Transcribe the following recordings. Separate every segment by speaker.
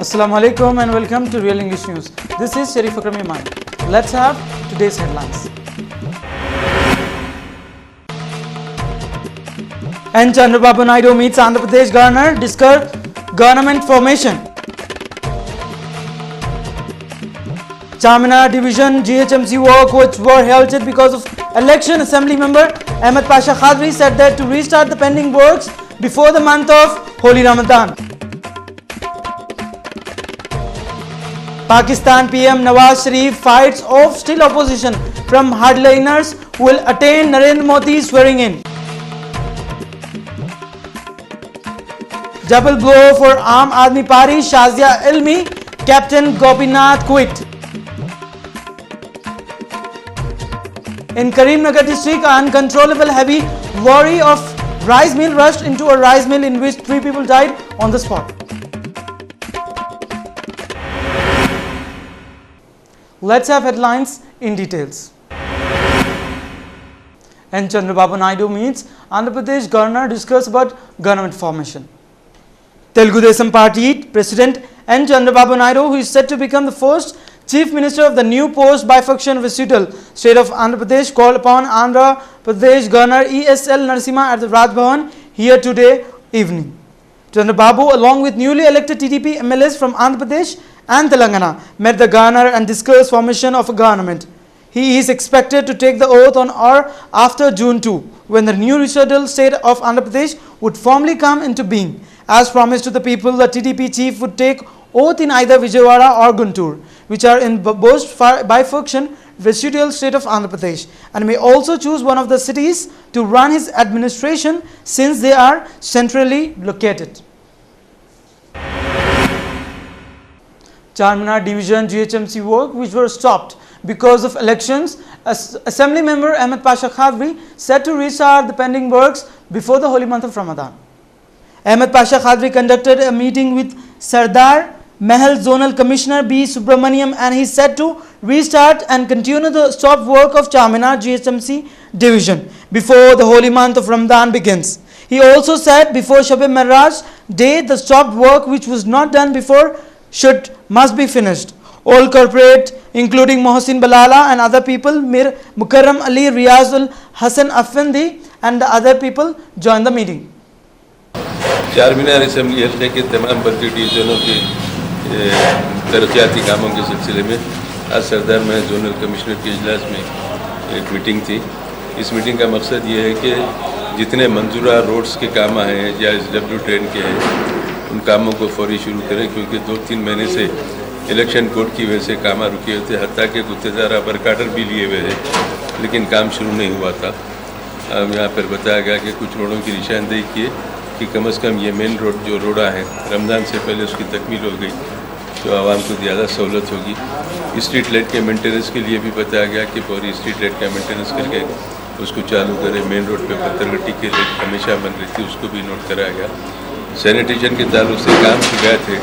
Speaker 1: Assalamu alaikum and welcome to Real English News. This is Sharif Akram Iman. Let's have today's headlines. N. Chandrababu Naidu meets Andhra Pradesh Governor, discuss government formation. Charminar Division GHMC work which were halted because of election. Assembly member Ahmed Pasha Khadri said that to restart the pending works before the month of Holy Ramadan. Pakistan PM Nawaz Sharif fights off still opposition from hardliners who will attend Narendra Modi's swearing in. Double blow for Aam Aadmi Party, Shazia Ilmi, Captain Gopinath quit. In Karimnagar district, uncontrollable heavy worry of rice mill rushed into a rice mill in which 3 people died on the spot. Let's have headlines in details. N. Chandrababu Naidu meets Andhra Pradesh Governor, discuss about government formation. Telugu Desam Party President N. Chandrababu Naidu, who is set to become the first Chief Minister of the new post-bifurcation residual state of Andhra Pradesh, called upon Andhra Pradesh Governor ESL Narasimha at the Raj Bhavan here today evening. Chandrababu, along with newly elected TDP MLAs from Andhra Pradesh and Telangana, met the governor and discussed formation of a government. He is expected to take the oath on or after June 2, when the new residual state of Andhra Pradesh would formally come into being. As promised to the people, the TDP chief would take oath in either Vijayawada or Guntur, which are in post-bifurcation residual state of Andhra Pradesh, and may also choose one of the cities to run his administration since they are centrally located. Charminar Division GHMC work which were stopped because of elections. Assembly member Ahmed Pasha Khadri said to restart the pending works before the holy month of Ramadan. Ahmed Pasha Khadri conducted a meeting with Sardar Mahal Zonal Commissioner B. Subramaniam, and he said to restart and continue the stopped work of Charminar GHMC division before the holy month of Ramadan begins. He also said before Shab-e Miraj day, the stopped work which was not done before must be finished. All corporate, including Mohsin Balala and other people, Mir Mukarram Ali, Riyazul Hassan Afandi and the other people joined the meeting.
Speaker 2: Charminar assembly हल्के के तमाम बल्दी डिवीज़नों के तरक्याती कामों के सिलसिले में आज सरदार महल zonal commissioner के इजलास में एक मीटिंग थी। इस मीटिंग का मकसद ये है कि जितने मंजूरा रोड्स के काम हैं या SW ट्रेन के हैं, उन कामों को फौरी शुरू करें, क्योंकि 2-3 महीने से इलेक्शन कोड की वजह से काम रुके हुए थे। हत्ता के गुत्तेदार बरकाटर भी लिए हुए थे, लेकिन काम शुरू नहीं हुआ था। अब यहाँ पर बताया गया कि कुछ रोडों की निशानदेही किए कि कम से कम ये मेन रोड जो रोड़ा है, रमज़ान से पहले उसकी तकमील हो गई तो आवाम को ज़्यादा सहूलत होगी। स्ट्रीट लाइट के मेंटेनेंस के लिए भी बताया गया कि पूरी स्ट्रीट लाइट का मेंटेनेंस करके उसको चालू करें। मेन रोड पे पत्थरगट्टी की लाइट हमेशा बन रही थी, उसको भी नोट कराया गया। सैनिटेशन के ताल्लुक से काम शिकायत है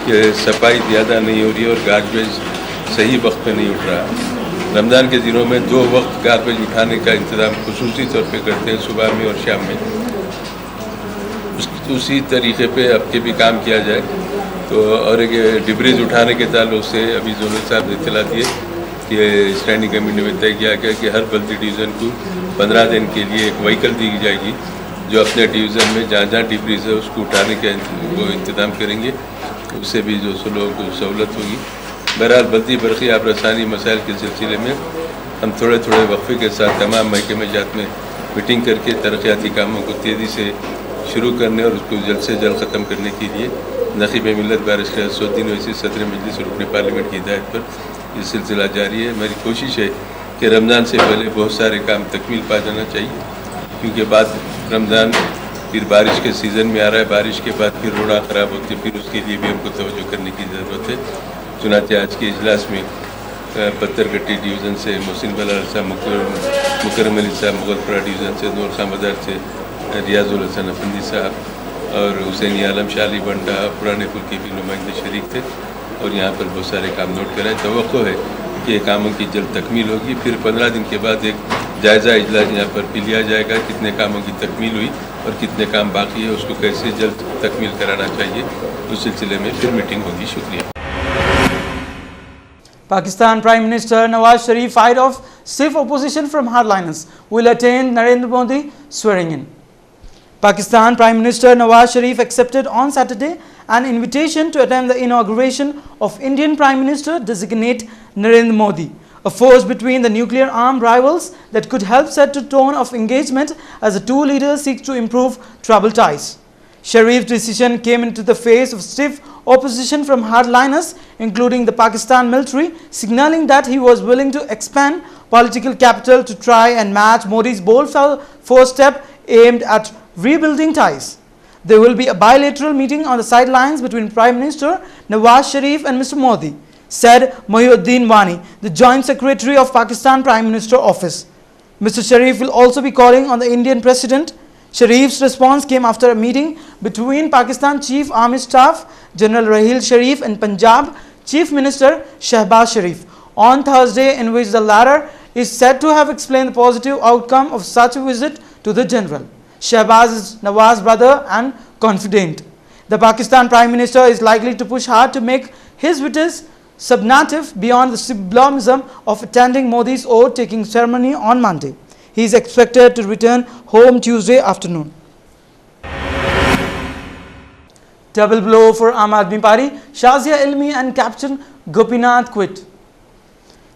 Speaker 2: कि सफाई ज़्यादा नहीं हो रही और गार्बेज सही वक्त पे नहीं उठ रहा। रमज़ान के दिनों में 2 वक्त गार्बेज उठाने का इंतज़ाम खुसूसी तौर पे करते हैं, सुबह में और शाम में। उसी तरीके पे अब के भी काम किया जाए। तो और एक डिब्रीज उठाने के ताल्लुक से अभी जोनल साहब ने इत्तला दिए कि स्टैंडिंग कमेटी में तय किया गया कि हर बल्दी डिवीज़न को 15 दिन के लिए एक व्हीकल दी जाएगी जो अपने डिवीज़न में जहाँ जहाँ डिब्रीज है उसको उठाने का वो इंतज़ाम करेंगे। उससे भी जो लोगों को सहूलत होगी। बहरहाल बल्दी बरक़ी आब रसानी मसाइल के सिलसिले में हम थोड़े थोड़े वक्फे के साथ तमाम महकमे जात में मीटिंग करके तरक्याती कामों को तेज़ी से शुरू करने और उसको जल्द से जल्द ख़त्म करने के लिए नक़ीब मिल्लत बारिश असदुद्दीन ओवैसी सदर मजलिस और रुकन पार्लियामेंट की हिदायत पर ये सिलसिला जारी है। मेरी कोशिश है कि रमज़ान से पहले बहुत सारे काम तकमील पा जाना चाहिए, क्योंकि बाद रमज़ान फिर बारिश के सीज़न में आ रहा है। बारिश के बाद फिर रोड़ा ख़राब होती है, फिर उसके लिए भी हमको तवज्जो करने की ज़रूरत है। चुनांचे आज के इजलास में पत्थरगट्टी डिवीज़न से मोहसिन बलाल साहब, मुकर्रम अली साहब मुगलपुरा डिवीज़न से, नूर खां बाज़ार से रियाजुल हसन अफंदी साहब और हुसैनी आलम शाली बंडा पुराने पुल के भी नुमाइंदे शरीक थे और यहाँ पर बहुत सारे काम नोट कराए। तवक्को है कि ये कामों की जल्द तकमील होगी। फिर 15 दिन के बाद एक जायज़ा इजलास यहाँ पर भी लिया जाएगा, कितने कामों की तकमील हुई और कितने काम बाकी है, उसको कैसे जल्द तकमील कराना चाहिए, उस सिलसिले में फिर मीटिंग होगी। शुक्रिया।
Speaker 1: Pakistan Prime Minister Nawaz Sharif fired off stiff opposition from hardliners will attend Narendra Modi swearing in. Pakistan Prime Minister Nawaz Sharif accepted on Saturday an invitation to attend the inauguration of Indian Prime Minister designate Narendra Modi, a force between the nuclear armed rivals that could help set the tone of engagement as the two leaders seek to improve troubled ties. Sharif's decision came into the face of stiff opposition from hardliners, including the Pakistan military, signaling that he was willing to expand political capital to try and match Modi's bold first step aimed at rebuilding ties. There will be a bilateral meeting on the sidelines between Prime Minister Nawaz Sharif and Mr. Modi, said Mohiuddin Wani, the Joint Secretary of Pakistan Prime Minister Office. Mr. Sharif will also be calling on the Indian President. Sharif's response came after a meeting between Pakistan Chief Army Staff General Raheel Sharif and Punjab Chief Minister Shehbaz Sharif on Thursday, in which the latter is said to have explained the positive outcome of such a visit to the general. Shehbaz is Nawaz's brother and confidant. The Pakistan Prime Minister is likely to push hard to make his visit substantive beyond the symbolism of attending Modi's oath-taking ceremony on Monday. He is expected to return home Tuesday afternoon. Double blow for Aam Aadmi Party, Shazia Ilmi and Captain Gopinath quit.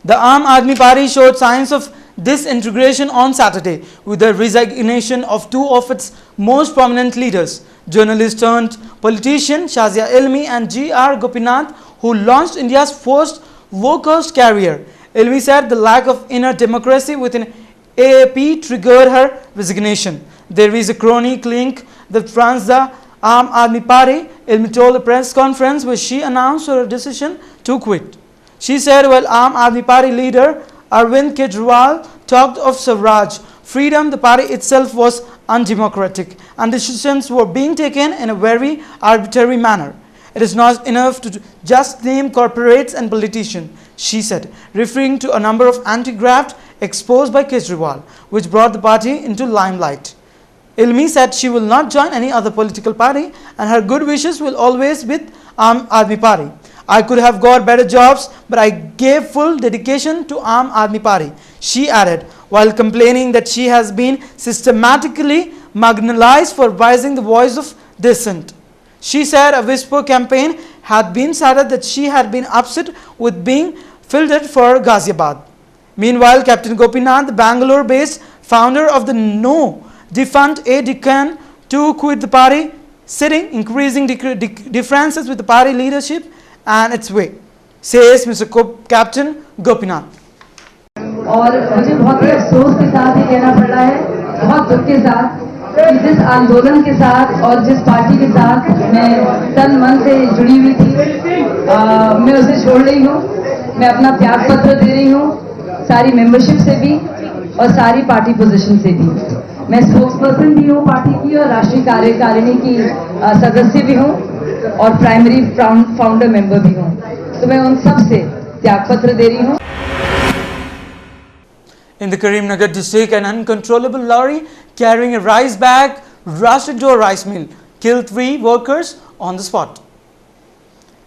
Speaker 1: The Aam Aadmi Party showed signs of disintegration on Saturday with the resignation of two of its most prominent leaders, journalist turned politician Shazia Ilmi and G.R. Gopinath, who launched India's first workers' carrier. Ilmi said the lack of inner democracy within AAP triggered her resignation. There is a chronic link that runs the Aam Aadmi Party, Ilmi told a press conference where she announced her decision to quit. She said while Aam Aadmi Party leader Arvind Kejriwal talked of Swaraj freedom, the party itself was undemocratic and decisions were being taken in a very arbitrary manner. It is not enough to just name corporates and politicians, she said, referring to a number of anti-graft exposed by Kejriwal, which brought the party into limelight. Ilmi said she will not join any other political party and her good wishes will always be with Aam Aadmi Party. I could have got better jobs, but I gave full dedication to Aam Aadmi Party, she added, while complaining that she has been systematically marginalized for raising the voice of dissent. She said a whisper campaign had been started that she had been upset with being fielded for Ghaziabad. Meanwhile, Captain Gopinath, the Bangalore-based founder of the No defunct A-Deccan, to quit the party, citing increasing differences with the party leadership and its way, says Mr. Captain Gopinath.
Speaker 3: और मुझे बहुत ही अफसोस के साथ ही कहना पड़ रहा है, बहुत दुख के साथ, कि जिस आंदोलन के साथ और जिस पार्टी के साथ मैं तन मन से जुड़ी हुई थी, मैं उसे छोड़ रही हूँ। मैं अपना त्याग पत्र दे रही हूँ, सारी मेंबरशिप से भी और सारी पार्टी पोजीशन से भी। मैं स्पोक्स पर्सन भी हूँ पार्टी की और राष्ट्रीय कार्यकारिणी की सदस्य भी हूँ और प्राइमरी फाउंडर मेंबर भी हूँ। तो मैं उन सब से त्याग पत्र दे रही हूँ।
Speaker 1: In the Karimnagar district, an uncontrollable lorry carrying a rice bag rushed into a rice mill, killed 3 workers on the spot.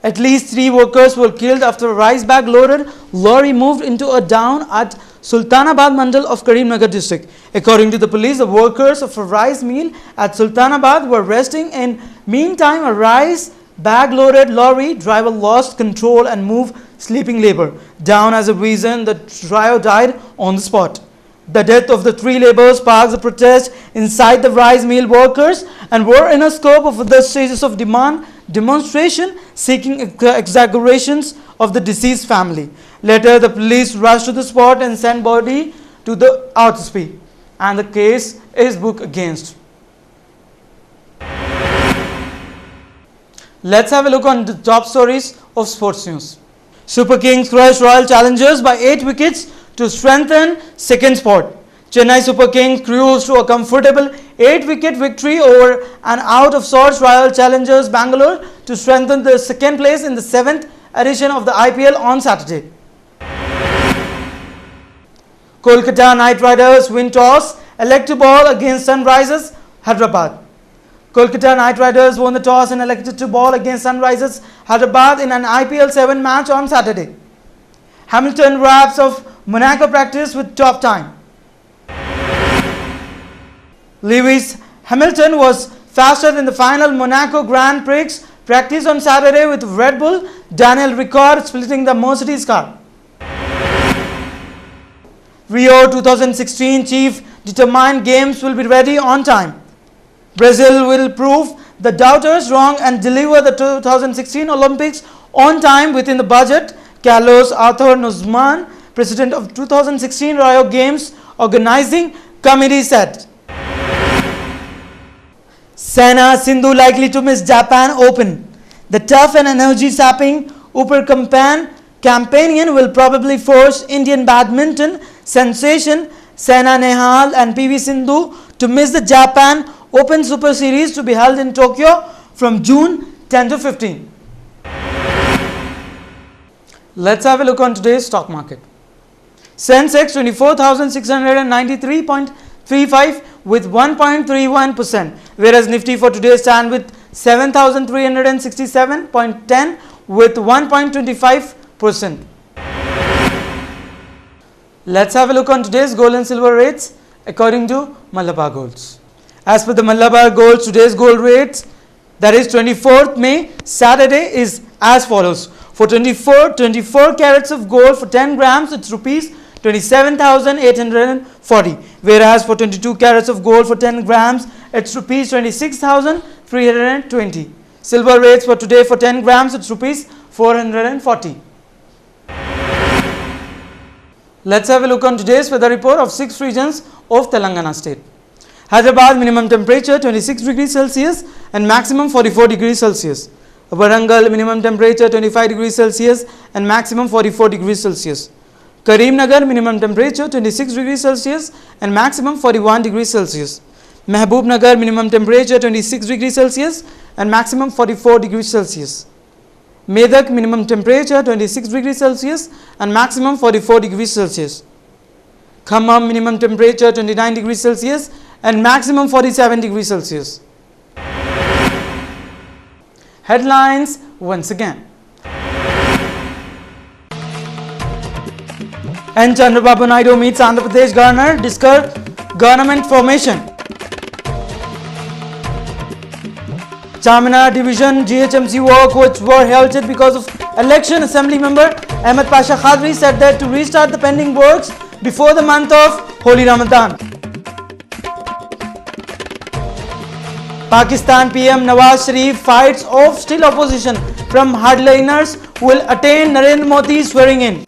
Speaker 1: At least 3 workers were killed after a rice bag loaded lorry moved into a down at Sultanabad Mandal of Karimnagar district. According to the police, the workers of a rice mill at Sultanabad were resting. In meantime, a rice bag loaded lorry driver lost control and moved sleeping labor down. As a reason, the driver died on the spot. The death of the 3 laborers sparked the protest inside the rice mill workers and were in a scope of the stages of demonstration seeking exaggerations of the deceased family. Later, the police rushed to the spot and sent body to the RSP, and the case is booked against. Let's have a look on the top stories of sports news. Super Kings crushed Royal Challengers by 8 wickets to strengthen second spot. Chennai Super Kings cruised to a comfortable 8-wicket victory over an out-of-sorts Royal Challengers Bangalore to strengthen the second place in the 7th edition of the IPL on Saturday. Kolkata Knight Riders win toss, elect to ball against Sunrisers Hyderabad. Kolkata Knight Riders won the toss and elected to ball against Sunrisers Hyderabad in an IPL 7 match on Saturday. Hamilton wraps of Monaco practice with top time. Lewis Hamilton was faster than the final Monaco Grand Prix practice on Saturday with Red Bull Daniel Ricciardo splitting the Mercedes car. Rio 2016 chief determined games will be ready on time. Brazil will prove the doubters wrong and deliver the 2016 Olympics on time within the budget, Carlos Arthur Nuzman, president of 2016 Rio Games organizing committee said. Saina Sindhu likely to miss Japan Open. The tough and energy-sapping Upper Campaign will probably force Indian badminton sensation Saina Nehwal and PV Sindhu to miss the Japan Open Super Series to be held in Tokyo from June 10 to 15. Let's have a look on today's stock market. Sensex 24,693.35 with 1.31%, whereas Nifty for today stand with 7,367.10 with 1.25%. Let's have a look on today's gold and silver rates according to Malabar Golds. As per the Malabar Golds, today's gold rates, that is 24th May, Saturday, is as follows. For 24 carats of gold for 10 grams, it's rupees 27,840. Whereas for 22 carats of gold for 10 grams, it's rupees 26,320. Silver rates for today for 10 grams, it's rupees 440. Let's have a look on today's weather report of 6 regions of Telangana state. Hyderabad minimum temperature 26 degrees Celsius and maximum 44 degrees Celsius. Warangal minimum temperature 25 degrees Celsius and maximum 44 degrees Celsius. Karimnagar minimum temperature 26 degrees Celsius and maximum 41 degrees Celsius. Mehboob-Nagar minimum temperature 26 degrees Celsius and maximum 44 degrees Celsius. Medak minimum temperature 26 degrees Celsius and maximum 44 degrees Celsius. Khammam minimum temperature 29 degrees Celsius and maximum 47 degrees Celsius. Headlines once again. N. Chandrababu Naidu meets Andhra Pradesh Governor, discuss government formation. Chamina Division GHMC work which were halted because of election. Assembly member Ahmed Pasha Khadri said that to restart the pending works before the month of Holy Ramadan. Pakistan PM Nawaz Sharif fights off still opposition from hardliners who will attend Narendra Modi's swearing in.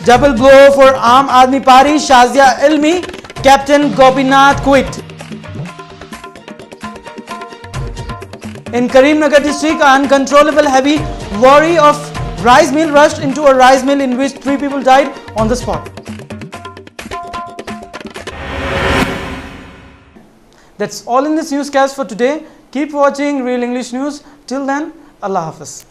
Speaker 1: Double blow for Aam Aadmi Party, Shazia Ilmi, Captain Gopinath quit. In Karimnagar district, uncontrollable heavy worry of rice mill rushed into a rice mill in which 3 people died on the spot. That's all in this newscast for today. Keep watching Real English News. Till then, Allah Hafiz.